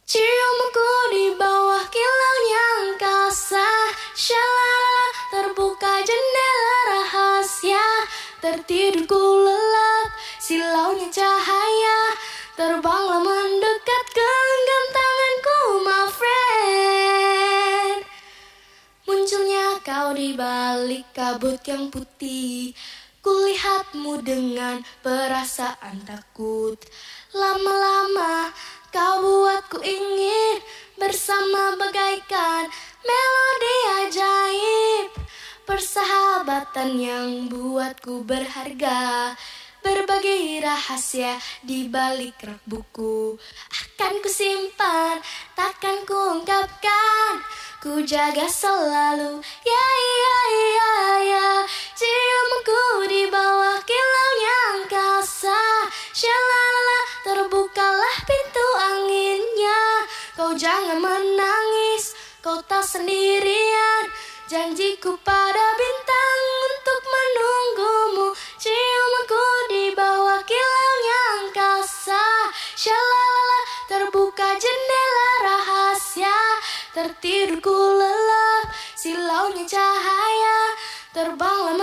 Ciumku di bawah kilaunya angkasa, shalala, terbuka jendela rahasia. Tertidurku lelap, silaunya cahaya, terbanglah mendekat, genggam tanganku, my friend. Munculnya kau di balik kabut yang putih, kulihatmu dengan perasaan takut. Lama-lama kau buatku ingin bersama bagaikan melodi ajaib. Persahabatan yang buatku berharga, berbagi rahasia di balik rak buku. Akan ku simpan, takkan ku ungkapkan, ku jaga selalu, ya ya ya ya. Ciumku di bawah kilaunya angkasa, shalala, terbukalah pintu anginnya. Kau jangan menangis, kau tak sendirian. Janjiku pada bintang untuk menunggumu. Ciumku di bawah kilaunya angkasa, shalala, terbuka jendela rahasia. Tertidurku lelap, silaunya cahaya, terbanglah